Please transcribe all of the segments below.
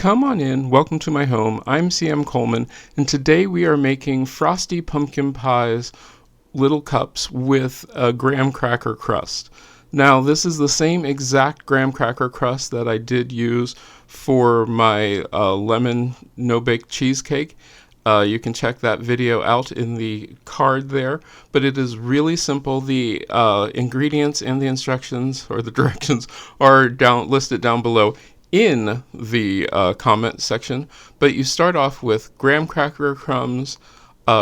Come on in, welcome to my home. I'm CM Coleman, and today we are making Frosty pumpkin pies, little cups with a graham cracker crust. Now, this is the same exact graham cracker crust that I did use for my lemon no-bake cheesecake. You can check that video out in the card there, but it is really simple. The ingredients and the instructions or the directions are listed down below in the comment section, but you start off with graham cracker crumbs,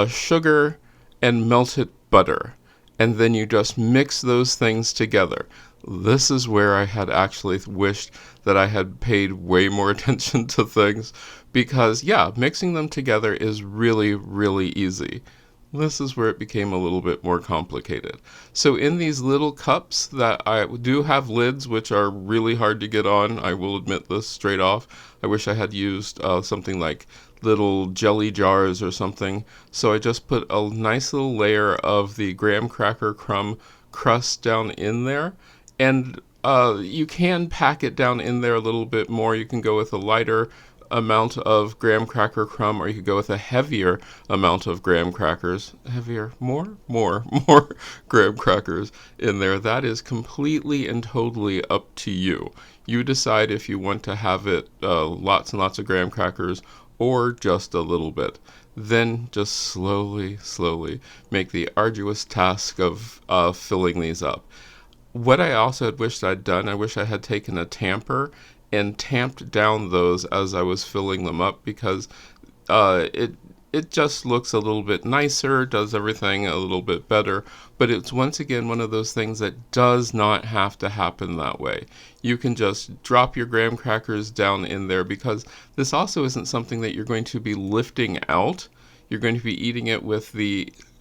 sugar, and melted butter, and then you just mix those things together. This is where I had actually wished that I had paid way more attention to things, because yeah, mixing them together is really, really easy. This is where it became a little bit more complicated. So in these little cups that I do have lids, which are really hard to get on, I will admit this straight off. I wish I had used something like little jelly jars or something. So I just put a nice little layer of the graham cracker crumb crust down in there. And you can pack it down in there a little bit more. You can go with a lighter amount of graham cracker crumb, or you could go with a heavier amount of graham crackers. More graham crackers in there. That is completely and totally up to you. You decide if you want to have it lots and lots of graham crackers or just a little bit. Then just slowly make the arduous task of filling these up. What I also had wished I'd done, I wish I had taken a tamper and tamped down those as I was filling them up, because it just looks a little bit nicer, does everything a little bit better, but it's once again one of those things that does not have to happen that way. You can just drop your graham crackers down in there, because this also isn't something that you're going to be lifting out. You're going to be eating it with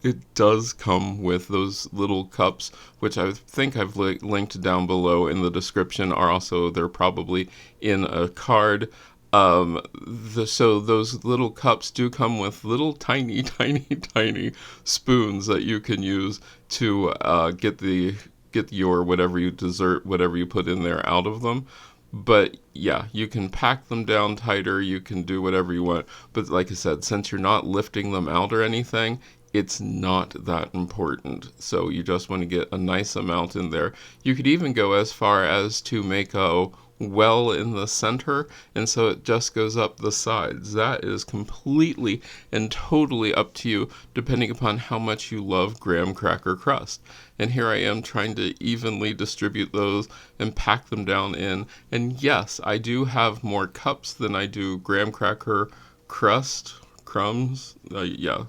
it does come with those little cups, which I think I've linked down below in the description. They're probably in a card. So those little cups do come with little tiny spoons that you can use to get your whatever you put in there out of them. But yeah, you can pack them down tighter, you can do whatever you want. But like I said, since you're not lifting them out or anything, it's not that important. So you just want to get a nice amount in there. You could even go as far as to make a well in the center, and so it just goes up the sides. That is completely and totally up to you, depending upon how much you love graham cracker crust. And here I am trying to evenly distribute those and pack them down in. And yes, I do have more cups than I do graham cracker crust. Crumbs,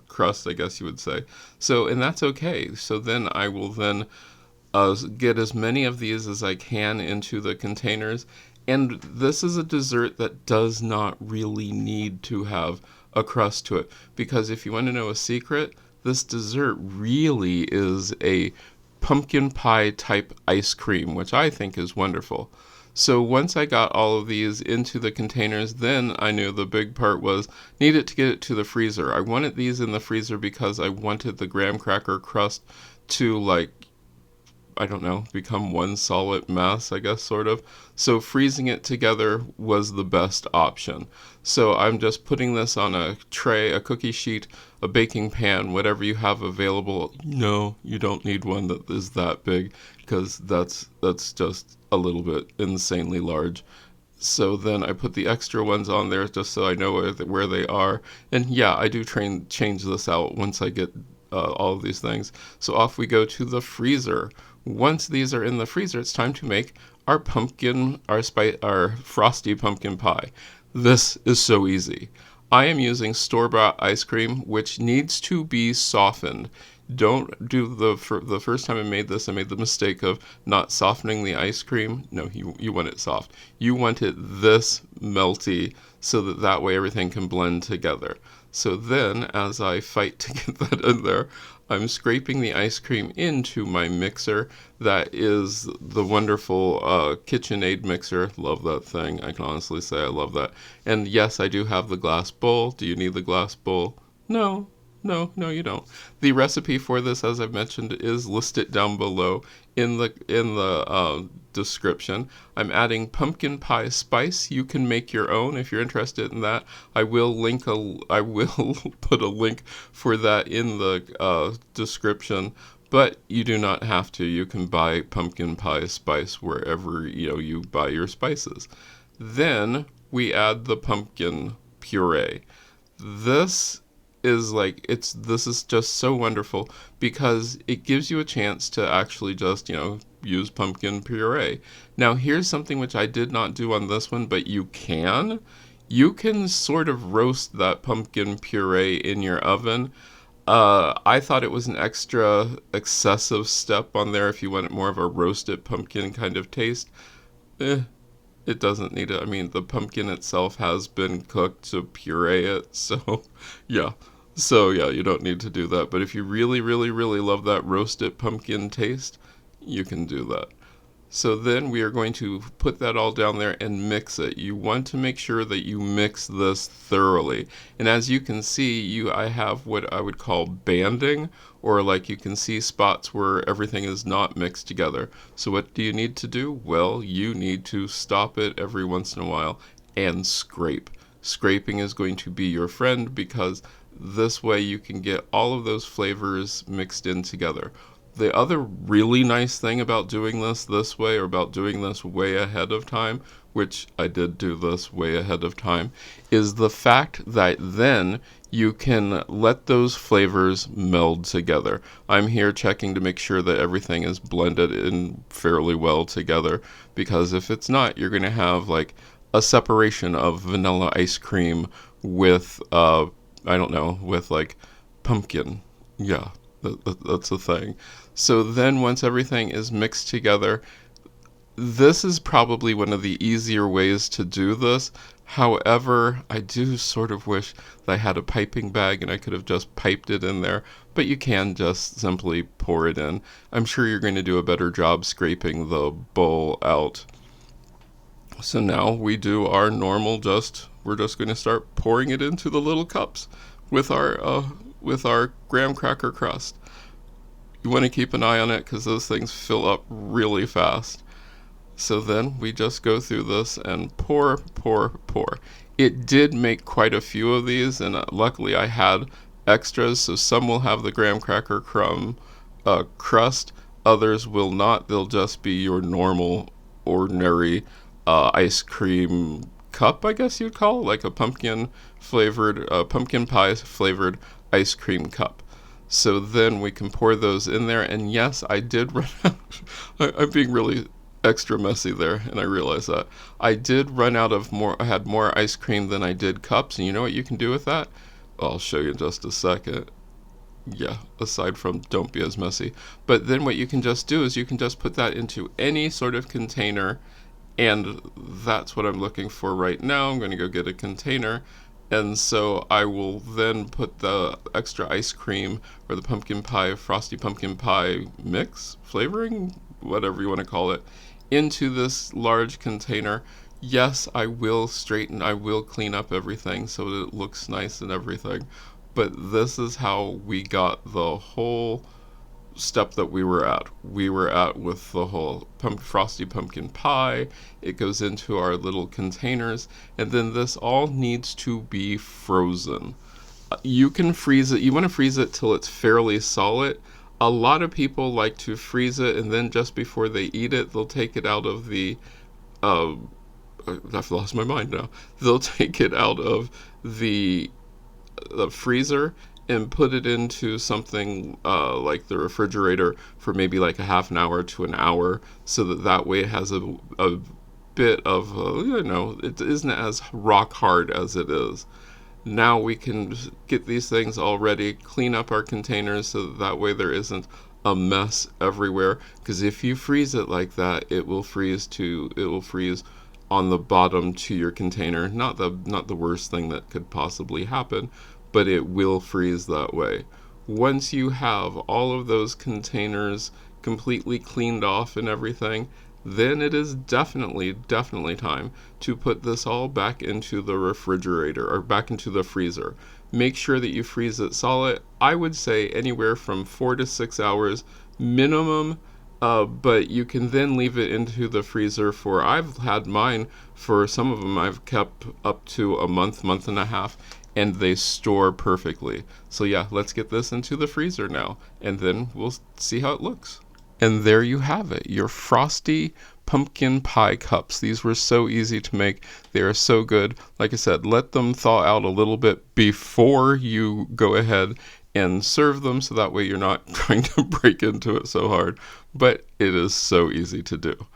crust, I guess you would say. So, and that's okay. So then I will get as many of these as I can into the containers. And this is a dessert that does not really need to have a crust to it, because if you want to know a secret, this dessert really is a pumpkin pie type ice cream, which I think is wonderful. So once I got all of these into the containers, then I knew the big part was needed to get it to the freezer. I wanted these in the freezer because I wanted the graham cracker crust to, become one solid mass, I guess, sort of. So freezing it together was the best option. So I'm just putting this on a tray, a cookie sheet, a baking pan, whatever you have available. No, you don't need one that is that big, because that's just a little bit insanely large. So then I put the extra ones on there just so I know where they are. And yeah, I do change this out once I get all of these things. So off we go to the freezer. Once these are in the freezer, it's time to make our frosty pumpkin pie. This is so easy. I am using store-bought ice cream, which needs to be softened. Don't do the first time I made this, I made the mistake of not softening the ice cream. No, you want it soft. You want it this melty, so that way everything can blend together. So then, as I fight to get that in there, I'm scraping the ice cream into my mixer. That is the wonderful KitchenAid mixer. Love that thing. I can honestly say I love that. And yes, I do have the glass bowl. Do you need the glass bowl? No, No, you don't. The recipe for this, as I've mentioned, is listed down below in the description. I'm adding pumpkin pie spice. You can make your own if you're interested in that. I will put a link for that in the description. But you do not have to. You can buy pumpkin pie spice wherever you buy your spices. Then we add the pumpkin puree. This this is just so wonderful because it gives you a chance to actually just use pumpkin puree. Now here's something which I did not do on this one, but you can sort of roast that pumpkin puree in your oven. I thought it was an extra excessive step on there if you want more of a roasted pumpkin kind of taste. eh, it doesn't need it. I mean, the pumpkin itself has been cooked to puree it, so yeah. So yeah, you don't need to do that. But if you really, really, really love that roasted pumpkin taste, you can do that. So then we are going to put that all down there and mix it. You want to make sure that you mix this thoroughly. And as you can see, I have what I would call banding, or like you can see spots where everything is not mixed together. So what do you need to do? Well, you need to stop it every once in a while and scrape. Scraping is going to be your friend because this way you can get all of those flavors mixed in together. The other really nice thing about doing this way, or about doing this way ahead of time, which I did do this way ahead of time, is the fact that then you can let those flavors meld together. I'm here checking to make sure that everything is blended in fairly well together, because if it's not, you're going to have like a separation of vanilla ice cream with, I don't know, with like pumpkin. Yeah, that's the thing. So then once everything is mixed together, this is probably one of the easier ways to do this. However, I do sort of wish that I had a piping bag and I could have just piped it in there, but you can just simply pour it in. I'm sure you're going to do a better job scraping the bowl out. So now we do our normal, we're just going to start pouring it into the little cups with our graham cracker crust. You want to keep an eye on it because those things fill up really fast. So then we just go through this and pour, pour, pour. It did make quite a few of these, and luckily I had extras, so some will have the graham cracker crust, others will not. They'll just be your normal, ordinary ice cream cup, I guess you'd call it, like a pumpkin pie flavored ice cream cup. So then we can pour those in there, and yes, I did run out. I'm being really extra messy there, and I realize that. I did run out of more, I had more ice cream than I did cups, and you know what you can do with that? I'll show you in just a second. Yeah, aside from don't be as messy. But then what you can just do is you can just put that into any sort of container, and that's what I'm looking for right now. I'm going to go get a container. And so I will then put the extra ice cream or the pumpkin pie, frosty pumpkin pie mix, flavoring, whatever you want to call it, into this large container. Yes, I will clean up everything so that it looks nice and everything. But this is how we got the whole step that we were at. We were at with the whole frosty pumpkin pie. It goes into our little containers, and then this all needs to be frozen. You can freeze it. You want to freeze it till it's fairly solid. A lot of people like to freeze it, and then just before they eat it, they'll take it out of the I've lost my mind now. They'll take it out of the freezer and put it into something like the refrigerator for maybe like a half an hour to an hour, so that way it has a bit of it isn't as rock hard as it is. Now we can get these things all ready, clean up our containers so that way there isn't a mess everywhere, because if you freeze it like that, it will freeze on the bottom to your container. Not the worst thing that could possibly happen, but it will freeze that way. Once you have all of those containers completely cleaned off and everything, then it is definitely time to put this all back into the refrigerator or back into the freezer. Make sure that you freeze it solid. I would say anywhere from 4 to 6 hours minimum, but you can then leave it into the freezer for, I've had mine for some of them, I've kept up to a month, month and a half, and they store perfectly. So yeah, let's get this into the freezer now, and then we'll see how it looks. And there you have it, your Frosty pumpkin pie cups. These were so easy to make. They are so good. Like I said, let them thaw out a little bit before you go ahead and serve them, so that way you're not trying to break into it so hard. But it is so easy to do.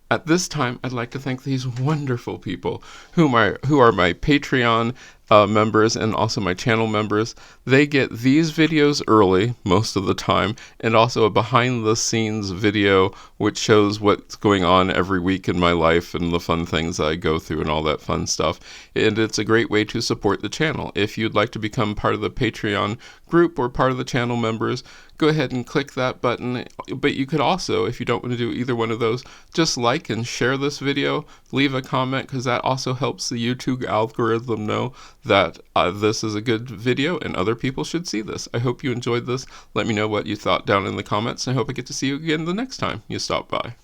At this time, I'd like to thank these wonderful people who are my Patreon members and also my channel members. They get these videos early most of the time, and also a behind the scenes video which shows what's going on every week in my life and the fun things I go through and all that fun stuff. And it's a great way to support the channel. If you'd like to become part of the Patreon group or part of the channel members, go ahead and click that button. But you could also, if you don't want to do either one of those, just like and share this video, leave a comment, because that also helps the YouTube algorithm know that this is a good video and other people should see this. I hope you enjoyed this. Let me know what you thought down in the comments, and I hope I get to see you again the next time you stop by.